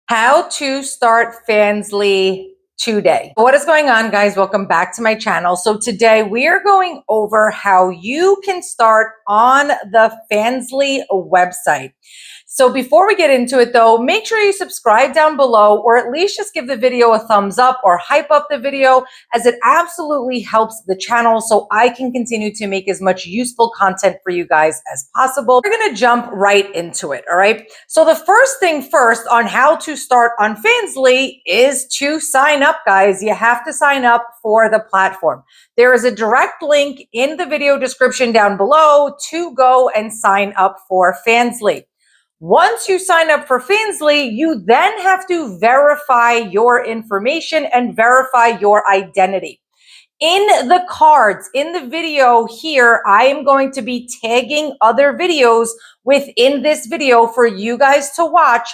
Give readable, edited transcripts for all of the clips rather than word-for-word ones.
How to start Fanvue today. What is going on, guys? Welcome back to my channel. So today we are going over how you can start on the Fanvue website. So before we get into it though, make sure you subscribe down below, or at least just give the video a thumbs up or hype up the video, as it absolutely helps the channel so I can continue to make as much useful content for you guys as possible. We're going to jump right into it. All right. So the first thing first on how to start on Fanvue is to sign up, guys. You have to sign up for the platform. There is a direct link in the video description down below to go and sign up for Fanvue. Once you sign up for Fanvue, you then have to verify your information and verify your identity. In the cards, in the video here, I am going to be tagging other videos within this video for you guys to watch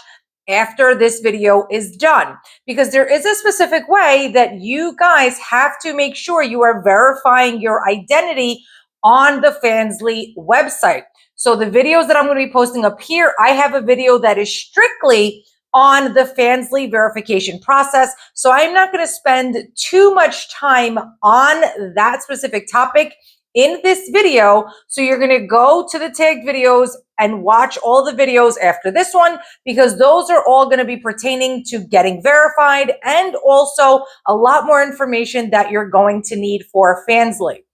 after this video is done, because there is a specific way that you guys have to make sure you are verifying your identity on the Fanvue website. So the videos that I'm going to be posting up here, I have a video that is strictly on the Fanvue verification process. So I'm not going to spend too much time on that specific topic in this video. So you're going to go to the tagged videos and watch all the videos after this one, because those are all going to be pertaining to getting verified and also a lot more information that you're going to need for Fanvue.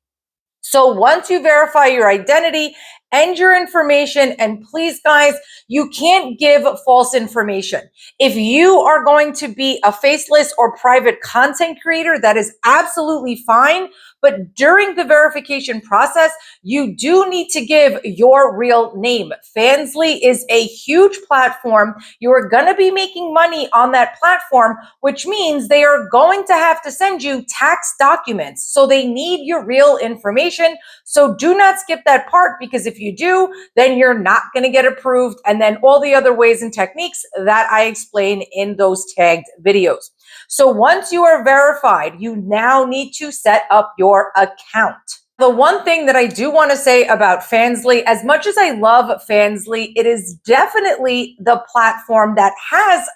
So once you verify your identity and your information, and please guys, you can't give false information. If you are going to be a faceless or private content creator, that is absolutely fine. But during the verification process, you do need to give your real name. Fanvue is a huge platform. You are going to be making money on that platform, which means they are going to have to send you tax documents. So they need your real information. So do not skip that part, because if you do, then you're not going to get approved. And then all the other ways and techniques that I explain in those tagged videos. So once you are verified, you now need to set up your account. The one thing that I do want to say about Fanvue, as much as I love Fanvue, it is definitely the platform that has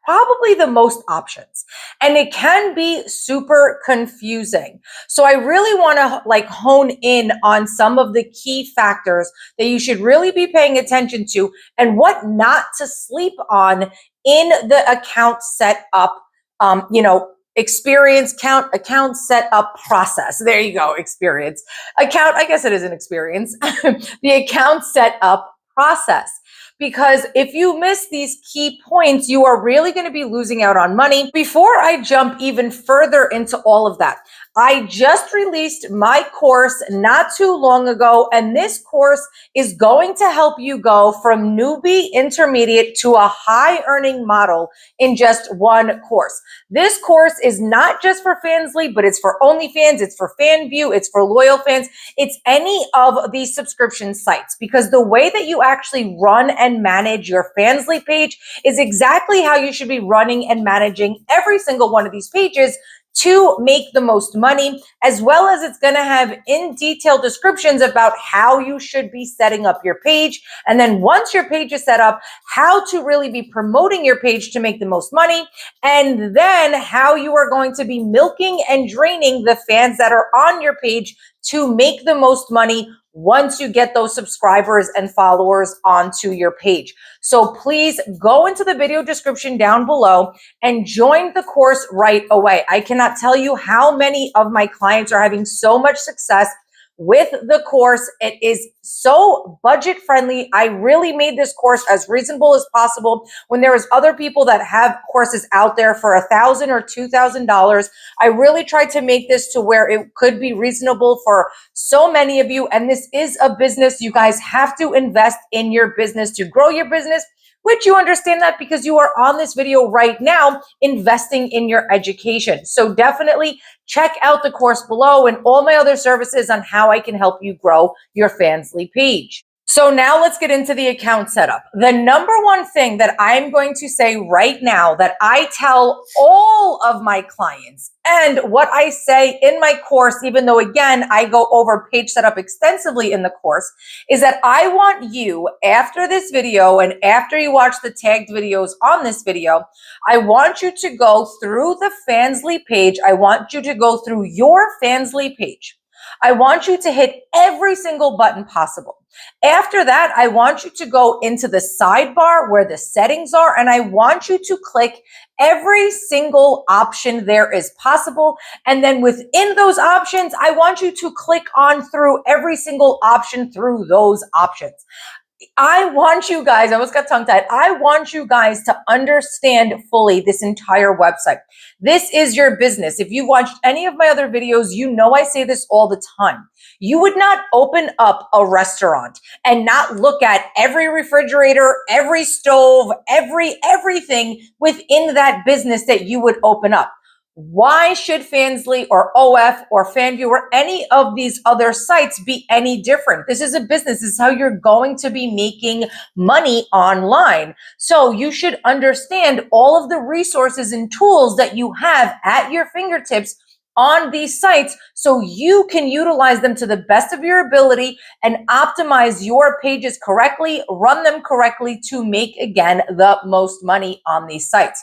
probably the most options, and it can be super confusing. So I really want to hone in on some of the key factors that you should really be paying attention to, and what not to sleep on in the account setup, experience account setup process. There you go. Experience account. I guess it is an experience. The account setup process. Because if you miss these key points, you are really going to be losing out on money. Before I jump even further into all of that, I just released my course not too long ago, and this course is going to help you go from newbie, intermediate to a high earning model in just one course. This course is not just for Fanvue, but it's for Onlyfans, it's for Fanvue, it's for loyal fans, it's any of these subscription sites, because the way that you actually run and manage your Fanvue page is exactly how you should be running and managing every single one of these pages to make the most money, as well as it's going to have in detail descriptions about how you should be setting up your page. And then once your page is set up, how to really be promoting your page to make the most money. And then how you are going to be milking and draining the fans that are on your page to make the most money once you get those subscribers and followers onto your page. So please go into the video description down below and join the course right away. I cannot tell you how many of my clients are having so much success with the course. It is so budget friendly. I really made this course as reasonable as possible. When there is other people that have courses out there for $1,000 or $2,000, I really tried to make this to where it could be reasonable for so many of you. And this is a business. You guys have to invest in your business to grow your business, which you understand that because you are on this video right now investing in your education. So definitely check out the course below and all my other services on how I can help you grow your Fanvue page. So now let's get into the account setup. The number one thing that I'm going to say right now that I tell all of my clients, and what I say in my course, even though again, I go over page setup extensively in the course, is that I want you, after this video and after you watch the tagged videos on this video, I want you to go through the Fanvue page. I want you to go through your Fanvue page. I want you to hit every single button possible. After that, I want you to go into the sidebar where the settings are, and I want you to click every single option there is possible. And then within those options, I want you to click on through every single option through those options. I want you guys, I almost got tongue tied. I want you guys to understand fully this entire website. This is your business. If you watched any of my other videos, you know I say this all the time. You would not open up a restaurant and not look at every refrigerator, every stove, everything within that business that you would open up. Why should Fanvue or OF or Fanvue or any of these other sites be any different? This is a business. This is how you're going to be making money online. So you should understand all of the resources and tools that you have at your fingertips on these sites so you can utilize them to the best of your ability and optimize your pages correctly, run them correctly to make, again, the most money on these sites.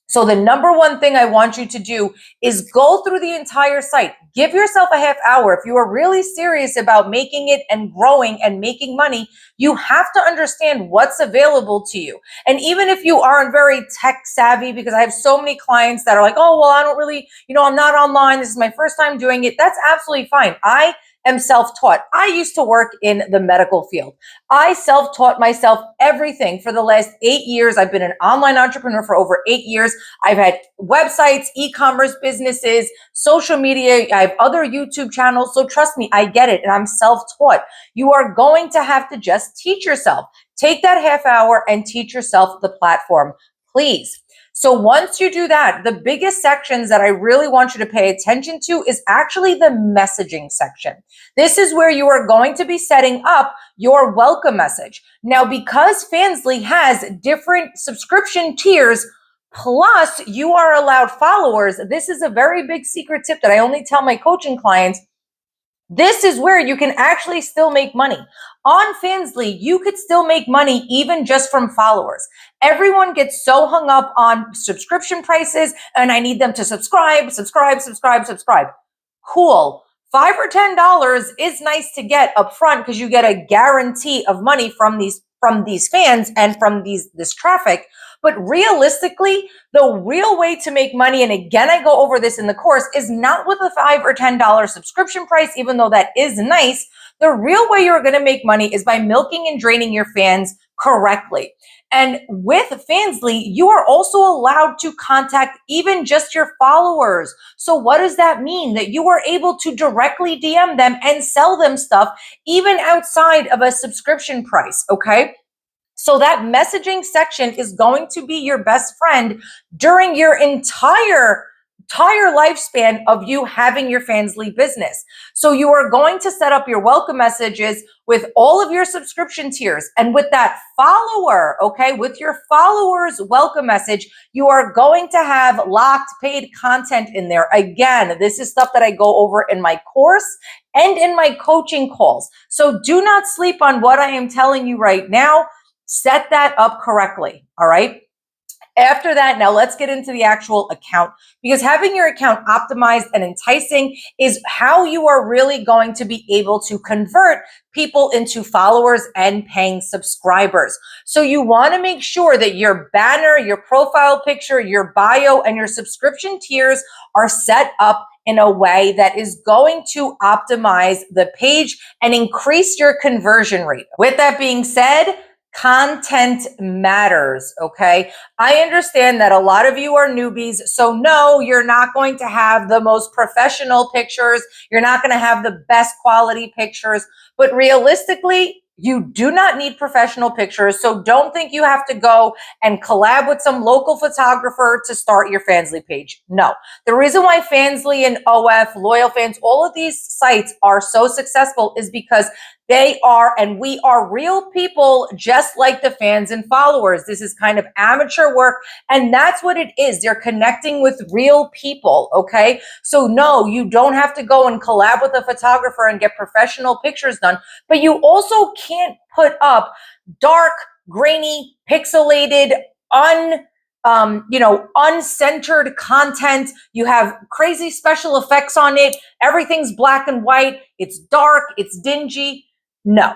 So the number one thing I want you to do is go through the entire site. Give yourself a half hour. If you are really serious about making it and growing and making money, you have to understand what's available to you. And even if you aren't very tech savvy, because I have so many clients that are like, oh, well, I don't really, I'm not online. This is my first time doing it. That's absolutely fine. I am self-taught. I used to work in the medical field. I self-taught myself everything for the last 8 years. I've been an online entrepreneur for over 8 years. I've had websites, e-commerce businesses, social media. I have other YouTube channels. So trust me, I get it. And I'm self-taught. You are going to have to just teach yourself. Take that half hour and teach yourself the platform, please. So once you do that, the biggest sections that I really want you to pay attention to is actually the messaging section. This is where you are going to be setting up your welcome message. Now, because Fanvue has different subscription tiers, plus you are allowed followers, this is a very big secret tip that I only tell my coaching clients. This is where you can actually still make money. On Fanvue, you could still make money even just from followers. Everyone gets so hung up on subscription prices and I need them to subscribe. Cool. $5 or $10 is nice to get up front because you get a guarantee of money from these fans and from this traffic. But realistically, the real way to make money, and again, I go over this in the course, is not with a $5 or $10 subscription price, even though that is nice. The real way you're going to make money is by milking and draining your fans correctly. And with Fanvue, you are also allowed to contact even just your followers. So what does that mean? That you are able to directly DM them and sell them stuff even outside of a subscription price, okay? So that messaging section is going to be your best friend during your entire lifespan of you having your Fanvue business. So you are going to set up your welcome messages with all of your subscription tiers. And with that follower, okay, with your followers welcome message, you are going to have locked paid content in there. Again, this is stuff that I go over in my course and in my coaching calls. So do not sleep on what I am telling you right now. Set that up correctly, all right? After that, now let's get into the actual account, because having your account optimized and enticing is how you are really going to be able to convert people into followers and paying subscribers. So you want to make sure that your banner, your profile picture, your bio, and your subscription tiers are set up in a way that is going to optimize the page and increase your conversion rate. With that being said, content matters, okay? I understand that a lot of you are newbies, so no, you're not going to have the most professional pictures. You're not going to have the best quality pictures, but realistically, you do not need professional pictures, so don't think you have to go and collab with some local photographer to start your Fanvue page. No. The reason why Fanvue and OF, Loyal Fans, all of these sites are so successful is because They are, and we are real people just like the fans and followers. This is kind of amateur work, and that's what it is. They're connecting with real people, okay? So no, you don't have to go and collab with a photographer and get professional pictures done, but you also can't put up dark, grainy, pixelated, uncentered content. You have crazy special effects on it. Everything's black and white. It's dark. It's dingy. No.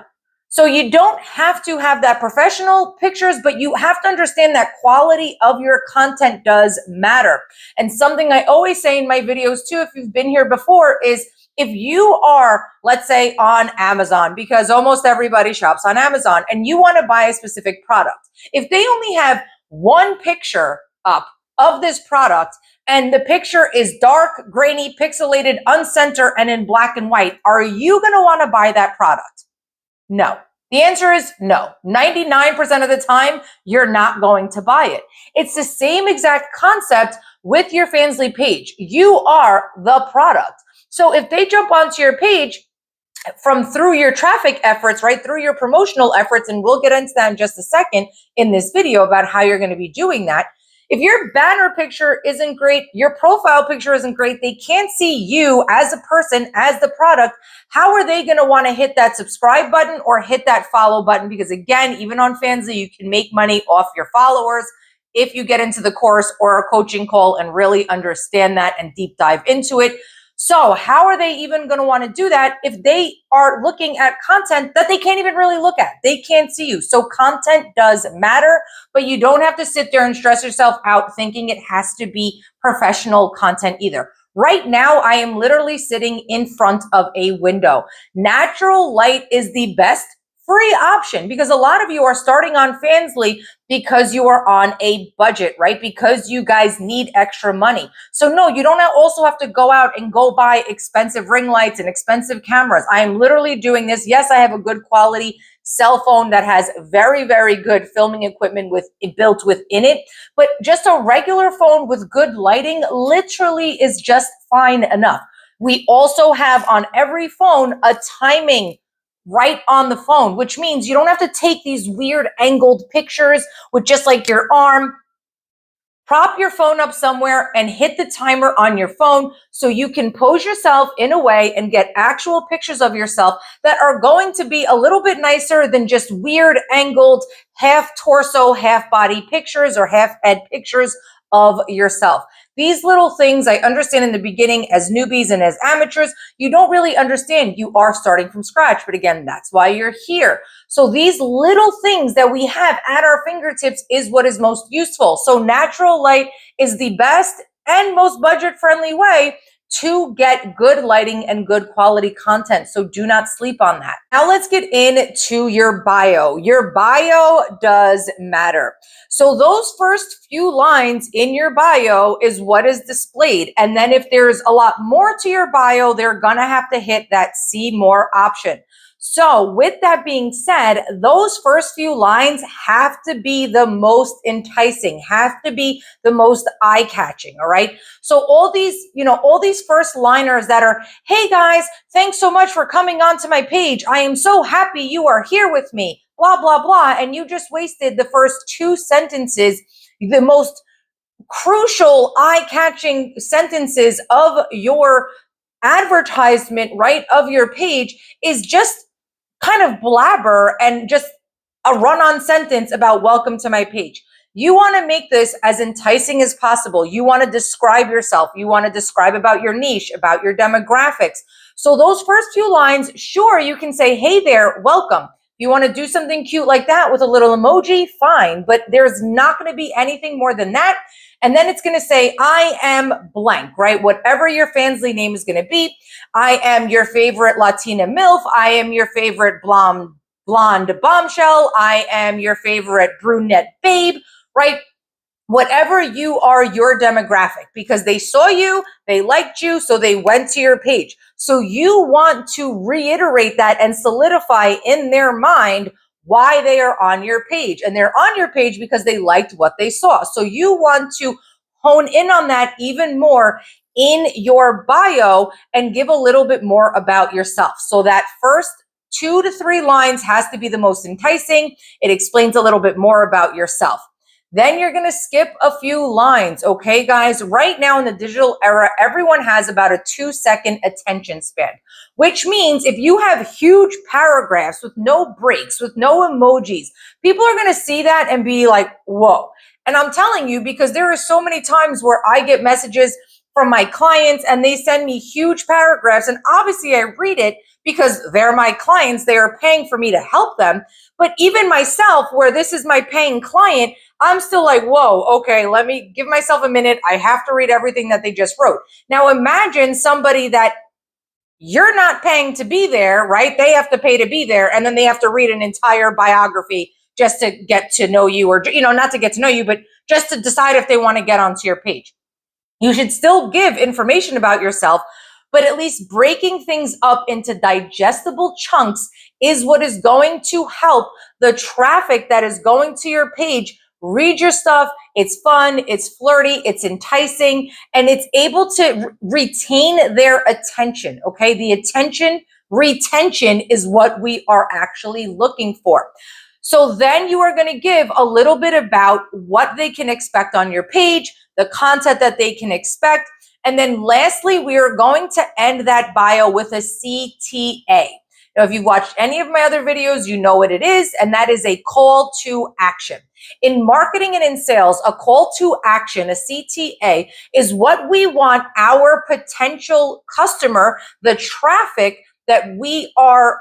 So you don't have to have that professional pictures, but you have to understand that quality of your content does matter. And something I always say in my videos too, if you've been here before, is if you are, let's say, on Amazon, because almost everybody shops on Amazon, and you want to buy a specific product, if they only have one picture up of this product, and the picture is dark, grainy, pixelated, uncentered, and in black and white, are you going to want to buy that product? No. The answer is no. 99% of the time, you're not going to buy it. It's the same exact concept with your Fanvue page. You are the product. So if they jump onto your page through your traffic efforts, right, through your promotional efforts, and we'll get into that in just a second in this video about how you're going to be doing that. If your banner picture isn't great, your profile picture isn't great, they can't see you as a person, as the product, how are they going to want to hit that subscribe button or hit that follow button? Because again, even on Fanvue, you can make money off your followers if you get into the course or a coaching call and really understand that and deep dive into it. So how are they even going to want to do that if they are looking at content that they can't even really look at? They can't see you. So content does matter, but you don't have to sit there and stress yourself out thinking it has to be professional content either. Right now, I am literally sitting in front of a window. Natural light is the best free option because a lot of you are starting on Fanvue because you are on a budget, right? Because you guys need extra money. So no, you don't also have to go out and go buy expensive ring lights and expensive cameras. I am literally doing this. Yes, I have a good quality cell phone that has very, very good filming equipment built within it, but just a regular phone with good lighting literally is just fine enough. We also have on every phone a timing right on the phone, which means you don't have to take these weird angled pictures with just like your arm. Prop your phone up somewhere and hit the timer on your phone so you can pose yourself in a way and get actual pictures of yourself that are going to be a little bit nicer than just weird angled half torso, half body pictures or half head pictures of yourself. These little things I understand in the beginning as newbies and as amateurs, you don't really understand. You are starting from scratch, but again, that's why you're here. So these little things that we have at our fingertips is what is most useful. So natural light is the best and most budget-friendly way to get good lighting and good quality content. So do not sleep on that. Now let's get into your bio. Your bio does matter. So those first few lines in your bio is what is displayed. And then if there's a lot more to your bio, they're gonna have to hit that see more option. So with that being said, those first few lines have to be the most enticing, have to be the most eye-catching, all right? So all these first liners that are, hey guys, thanks so much for coming onto my page. I am so happy you are here with me, blah, blah, blah. And you just wasted the first two sentences, the most crucial eye-catching sentences of your advertisement, right, of your page is just kind of blabber and just a run-on sentence about welcome to my page. You want to make this as enticing as possible. You want to describe yourself. You want to describe about your niche, about your demographics. So those first few lines, sure, you can say, hey there, welcome. If you want to do something cute like that with a little emoji, fine, but there's not going to be anything more than that. And then it's going to say, I am blank, right? Whatever your Fanvue name is going to be. I am your favorite Latina MILF. I am your favorite blonde bombshell. I am your favorite brunette babe, right? Whatever you are, your demographic, because they saw you, they liked you, so they went to your page. So you want to reiterate that and solidify in their mind why they are on your page. And they're on your page because they liked what they saw. So you want to hone in on that even more in your bio and give a little bit more about yourself. So that first 2 to 3 lines has to be the most enticing. It explains a little bit more about yourself. Then you're going to skip a few lines. Okay, guys, right now in the digital era, everyone has about a 2-second attention span, which means if you have huge paragraphs with no breaks, with no emojis, people are going to see that and be like, whoa. And I'm telling you, because there are so many times where I get messages from my clients and they send me huge paragraphs, and obviously I read it because they're my clients, they are paying for me to help them. But even myself, where this is my paying client, I'm still like, whoa, okay, let me give myself a minute. I have to read everything that they just wrote. Now imagine somebody that you're not paying to be there, right? They have to pay to be there, and then they have to read an entire biography just to get to know you, or, not to get to know you, but just to decide if they want to get onto your page. You should still give information about yourself, but at least breaking things up into digestible chunks is what is going to help the traffic that is going to your page read your stuff. It's fun, it's flirty, it's enticing, and it's able to retain their attention, okay? The attention retention is what we are actually looking for. So then you are going to give a little bit about what they can expect on your page, the content that they can expect. And then lastly, we are going to end that bio with a CTA. Now, if you've watched any of my other videos, you know what it is, and that is a call to action. In marketing and in sales, a call to action, a CTA, is what we want our potential customer, the traffic that we are,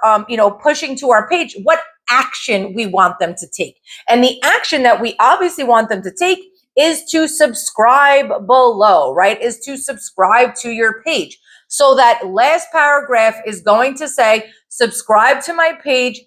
pushing to our page, what action we want them to take. And the action that we obviously want them to take is to subscribe below, right? Is to subscribe to your page. So that last paragraph is going to say, subscribe to my page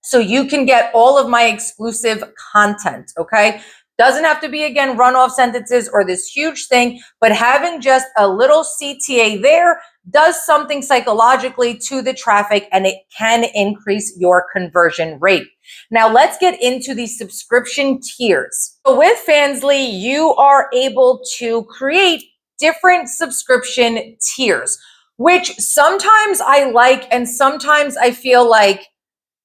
so you can get all of my exclusive content, okay? Doesn't have to be, again, runoff sentences or this huge thing, but having just a little CTA there does something psychologically to the traffic, and it can increase your conversion rate. Now let's get into the subscription tiers. So with Fanvue, you are able to create different subscription tiers, which sometimes I like, and sometimes I feel like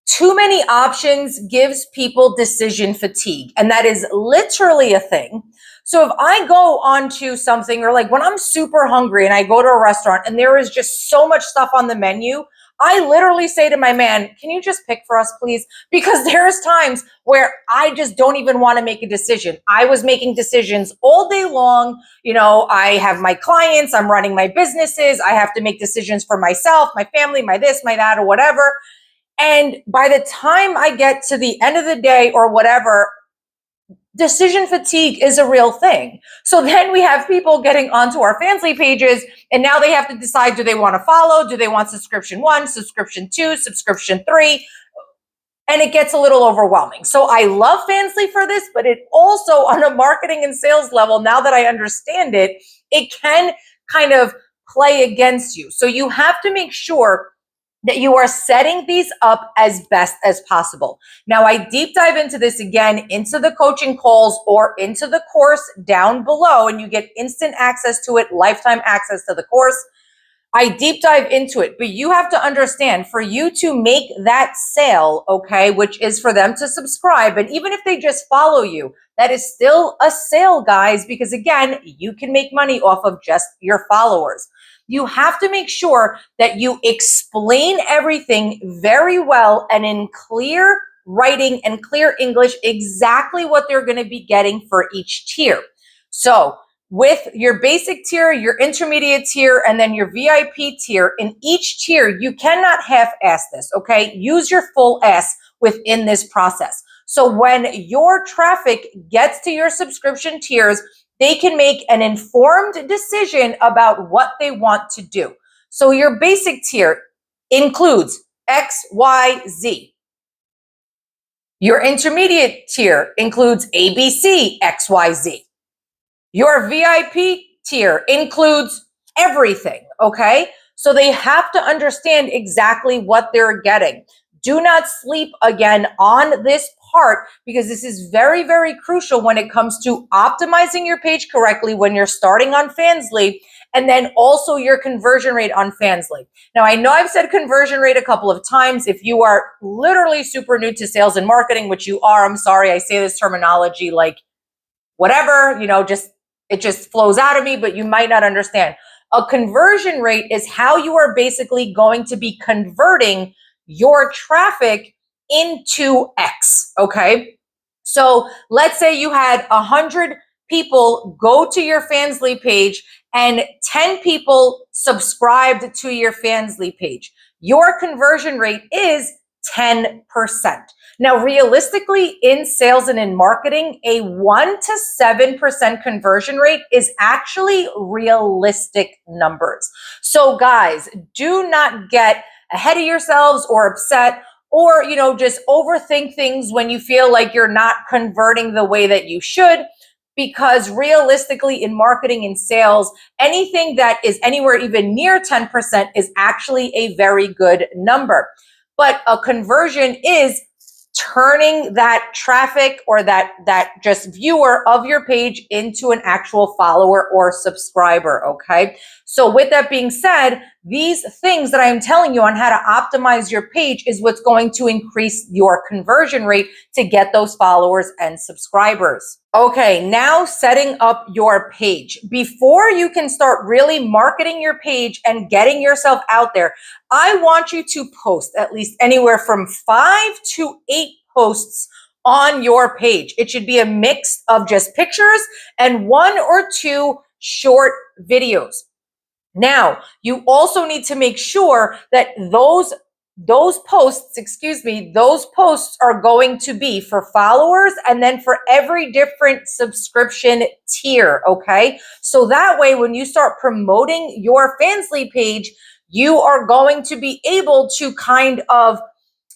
too many options gives people decision fatigue, and that is literally a thing. So if I go onto something, or like when I'm super hungry and I go to a restaurant and there is just so much stuff on the menu, I literally say to my man, can you just pick for us, please? Because there's times where I just don't even want to make a decision. I was making decisions all day long. I have my clients, I'm running my businesses, I have to make decisions for myself, my family, my this, my that, or whatever. And by the time I get to the end of the day or whatever, decision fatigue is a real thing. So then we have people getting onto our Fanvue pages, and now they have to decide, do they want to follow? Do they want subscription 1, subscription 2, subscription 3? And it gets a little overwhelming. So I love Fanvue for this, but it also, on a marketing and sales level, now that I understand it, it can kind of play against you. So you have to make sure that you are setting these up as best as possible. Now, I deep dive into this again, into the coaching calls or into the course down below, and you get instant access to it, lifetime access to the course. I deep dive into it, but you have to understand, for you to make that sale, okay, which is for them to subscribe, and even if they just follow you, that is still a sale, guys, because again, you can make money off of just your followers. You have to make sure that you explain everything very well and in clear writing and clear English exactly what they're going to be getting for each tier. So with your basic tier, your intermediate tier, and then your VIP tier, in each tier, you cannot half-ass this, okay? Use your full ass within this process. So when your traffic gets to your subscription tiers, they can make an informed decision about what they want to do. So your basic tier includes X, Y, Z. Your intermediate tier includes A, B, C, X, Y, Z. Your VIP tier includes everything, okay? So they have to understand exactly what they're getting. Do not sleep again on this part, because this is very, very crucial when it comes to optimizing your page correctly when you're starting on Fanvue, and then also your conversion rate on Fanvue. Now, I know I've said conversion rate a couple of times. If you are literally super new to sales and marketing, which you are, I'm sorry, I say this terminology like whatever, it just flows out of me, but you might not understand. A conversion rate is how you are basically going to be converting your traffic into X, okay? So let's say you had 100 people go to your Fanvue page and 10 people subscribed to your Fanvue page. Your conversion rate is 10%. Now, realistically, in sales and in marketing, a 1 to 7% conversion rate is actually realistic numbers. So guys, do not get ahead of yourselves or upset or, just overthink things when you feel like you're not converting the way that you should. Because realistically, in marketing and sales, anything that is anywhere even near 10% is actually a very good number. But a conversion is turning that traffic or that just viewer of your page into an actual follower or subscriber, okay? So with that being said, these things that I'm telling you on how to optimize your page is what's going to increase your conversion rate to get those followers and subscribers. Okay, now setting up your page. Before you can start really marketing your page and getting yourself out there, I want you to post at least anywhere from 5 to 8 posts on your page. It should be a mix of just pictures and 1 or 2 short videos. Now, you also need to make sure that those posts are going to be for followers and then for every different subscription tier, okay? So that way, when you start promoting your Fanvue page, you are going to be able to kind of,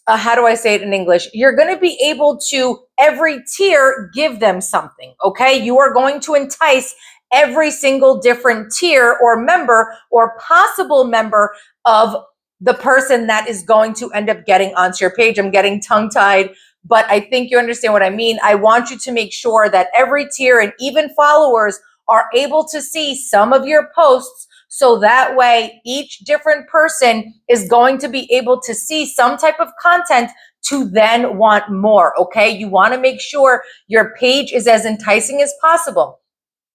how do I say it in English? You're going to be able to, every tier, give them something, okay? You are going to entice every single different tier or member or possible member of the person that is going to end up getting onto your page. I'm getting tongue-tied, but I think you understand what I mean. I want you to make sure that every tier and even followers are able to see some of your posts, so that way each different person is going to be able to see some type of content to then want more, okay? You want to make sure your page is as enticing as possible.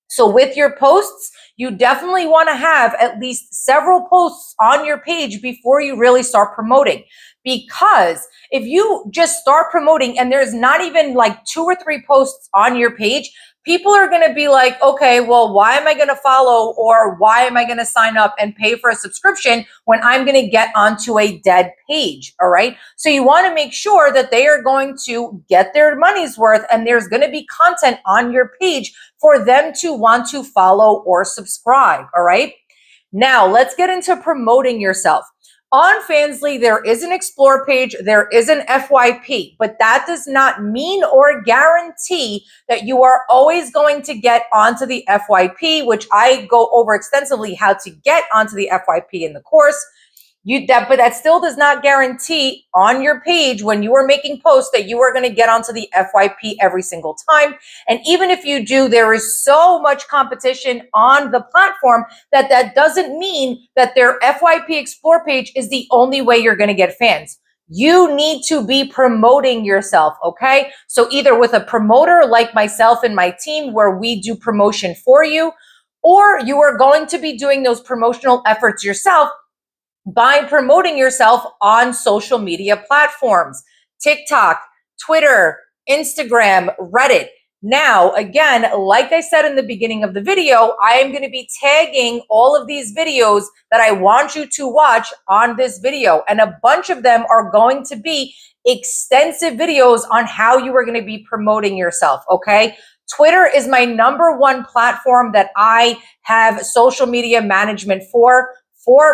So with your posts, you definitely want to have at least several posts on your page before you really start promoting. Because if you just start promoting and there's not even like 2 or 3 posts on your page, people are going to be like, okay, well, why am I going to follow or why am I going to sign up and pay for a subscription when I'm going to get onto a dead page, all right? So you want to make sure that they are going to get their money's worth and there's going to be content on your page for them to want to follow or subscribe, all right? Now, let's get into promoting yourself. On Fanvue, there is an explore page, there is an FYP, but that does not mean or guarantee that you are always going to get onto the FYP, which I go over extensively how to get onto the FYP in the course. But that still does not guarantee on your page when you are making posts that you are going to get onto the FYP every single time. And even if you do, there is so much competition on the platform that doesn't mean that their FYP Explore page is the only way you're going to get fans. You need to be promoting yourself, okay? So either with a promoter like myself and my team where we do promotion for you, or you are going to be doing those promotional efforts yourself by promoting yourself on social media platforms, TikTok, Twitter, Instagram, Reddit. Now, again, like I said in the beginning of the video, I am going to be tagging all of these videos that I want you to watch on this video. And a bunch of them are going to be extensive videos on how you are going to be promoting yourself, okay? Twitter is my #1 platform that I have social media management for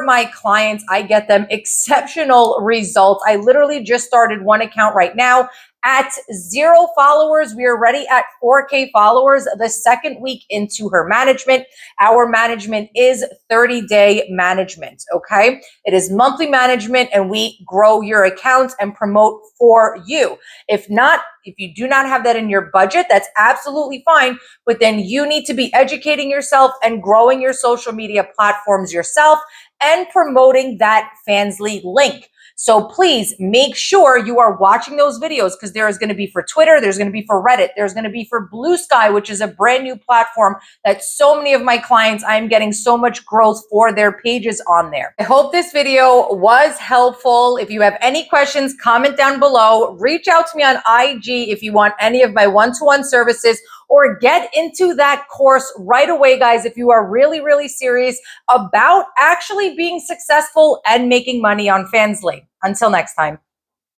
my clients. I get them exceptional results. I literally just started one account right now at 0 followers. We are already at 4K followers the second week into her management. Our management is 30-day management, okay? It is monthly management, and we grow your accounts and promote for you. If not, if you do not have that in your budget, that's absolutely fine, but then you need to be educating yourself and growing your social media platforms yourself and promoting that Fanvue link. So please make sure you are watching those videos, because there is going to be for Twitter, there's going to be for Reddit, there's going to be for Blue Sky, which is a brand new platform that so many of my clients, I'm getting so much growth for their pages on there. I hope this video was helpful. If you have any questions, comment down below. Reach out to me on IG if you want any of my one-to-one services, or get into that course right away, guys, if you are really, really serious about actually being successful and making money on Fanvue. Until next time.